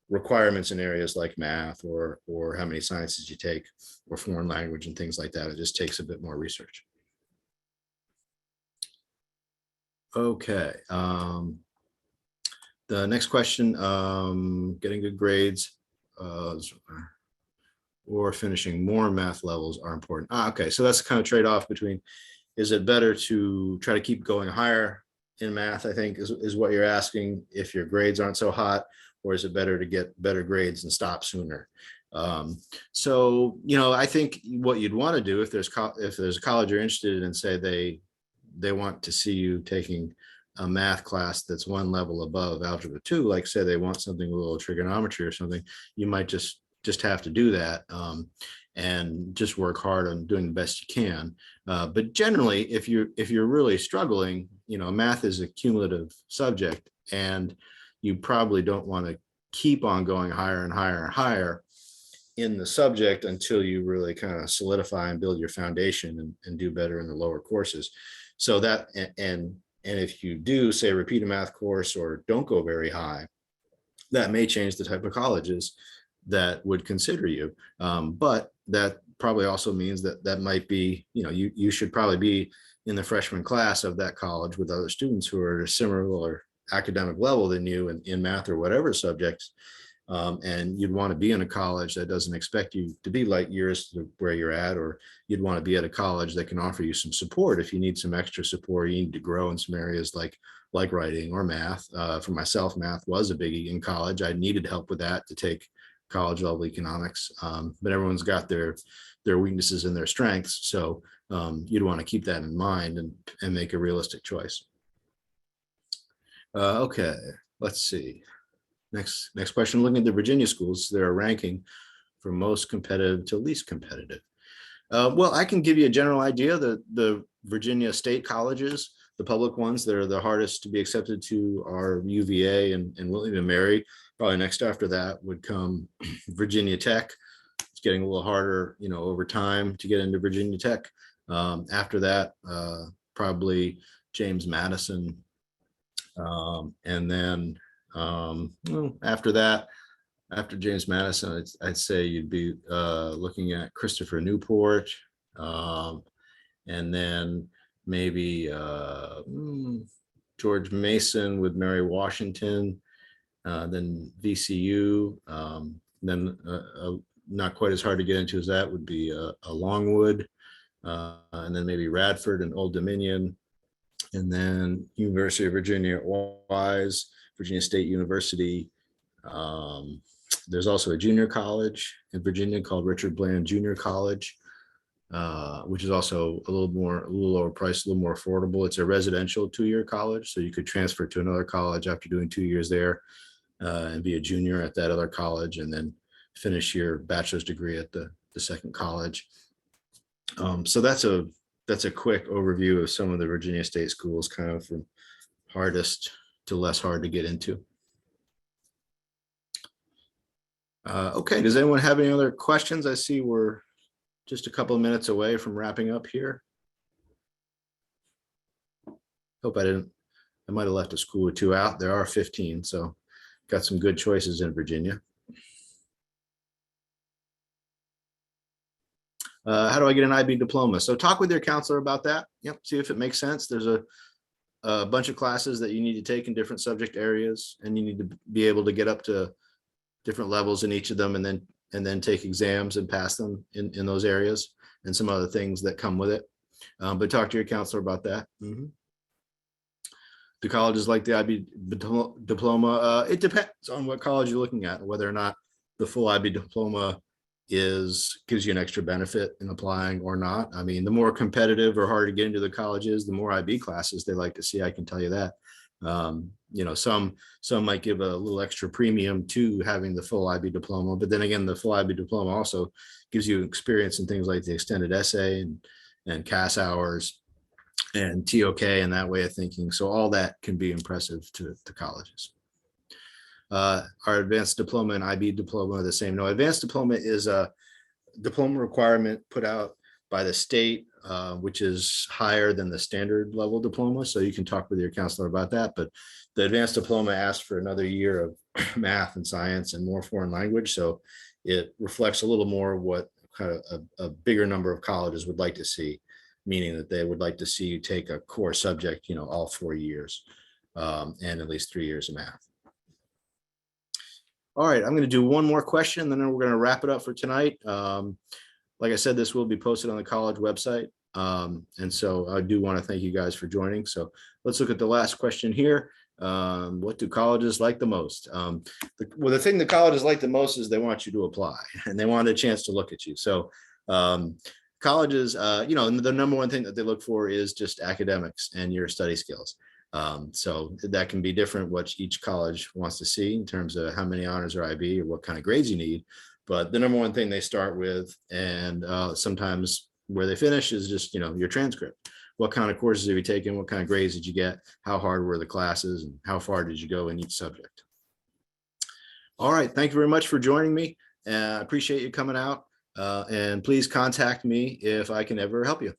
requirements in areas like math or how many sciences you take or foreign language and things like that. It just takes a bit more research. Okay. The next question, getting good grades or finishing more math levels are important. Okay, so that's kind of trade-off between, is it better to try to keep going higher in math, I think is what you're asking, if your grades aren't so hot, or is it better to get better grades and stop sooner? So, I think what you'd want to do if there's a college you're interested in, and say they want to see you taking a math class that's one level above algebra 2, like say they want something a little trigonometry or something, you might just have to do that, and just work hard on doing the best you can. But generally, if you're really struggling, math is a cumulative subject, and you probably don't want to keep on going higher and higher and higher in the subject until you really kind of solidify and build your foundation and do better in the lower courses. So that, and if you do, say, repeat a math course or don't go very high, that may change the type of colleges that would consider you. But that probably also means that might be, you should probably be in the freshman class of that college with other students who are at a similar academic level than you in math or whatever subjects. And you'd want to be in a college that doesn't expect you to be light years to where you're at, or you'd want to be at a college that can offer you some support if you need some extra support, you need to grow in some areas like writing or math. For myself, math was a biggie in college. I needed help with that to take college level economics, but everyone's got their weaknesses and their strengths. So you'd want to keep that in mind and make a realistic choice. Okay, let's see. Next question, looking at the Virginia schools, there are ranking from most competitive to least competitive. Well, I can give you a general idea. The Virginia state colleges, the public ones that are the hardest to be accepted to, are UVA and William and Mary. Probably next after that would come Virginia Tech. It's getting a little harder, over time to get into Virginia Tech. After that, probably James Madison. And then after that, after James Madison, I'd say you'd be looking at Christopher Newport, and then maybe George Mason with Mary Washington, then VCU, then not quite as hard to get into as that would be a Longwood, and then maybe Radford and Old Dominion, and then University of Virginia at Wise, Virginia State University. There's also a junior college in Virginia called Richard Bland Junior College, which is also a little lower price, a little more affordable. It's a residential 2-year college, so you could transfer to another college after doing 2 years there, and be a junior at that other college, and then finish your bachelor's degree at the second college. So that's a quick overview of some of the Virginia State schools, kind of from hardest to less hard to get into. Okay, does anyone have any other questions? I see we're just a couple of minutes away from wrapping up here. Hope I might have left a school or two out. There are 15, so got some good choices in Virginia. How do I get an IB diploma? So talk with your counselor about that. Yep, see if it makes sense. There's a bunch of classes that you need to take in different subject areas, and you need to be able to get up to different levels in each of them, and then take exams and pass them in those areas, and some other things that come with it. But talk to your counselor about that. Do colleges like the IB diploma? It depends on what college you're looking at, whether or not the full IB diploma gives you an extra benefit in applying or not. I mean, the more competitive or hard to get into the colleges, the more IB classes they like to see. I can tell you that. Some might give a little extra premium to having the full IB diploma, but then again, the full IB diploma also gives you experience in things like the extended essay and CAS hours and TOK and that way of thinking. So all that can be impressive to colleges. Our advanced diploma and IB diploma are the same. No, advanced diploma is a diploma requirement put out by the state, which is higher than the standard level diploma. So you can talk with your counselor about that. But the advanced diploma asks for another year of math and science and more foreign language. So it reflects a little more what kind of a bigger number of colleges would like to see, meaning that they would like to see you take a core subject, all 4 years, and at least 3 years of math. All right, I'm going to do one more question, then we're going to wrap it up for tonight. Like I said, this will be posted on the college website. And so I do want to thank you guys for joining. So let's look at the last question here. What do colleges like the most? The thing the colleges like the most is they want you to apply and they want a chance to look at you. So colleges, the number one thing that they look for is just academics and your study skills. So that can be different what each college wants to see in terms of how many honors or IB or what kind of grades you need. But the number one thing they start with, and sometimes where they finish, is just, your transcript. What kind of courses have you taken? What kind of grades did you get? How hard were the classes? And how far did you go in each subject? All right. Thank you very much for joining me. I appreciate you coming out. And please contact me if I can ever help you.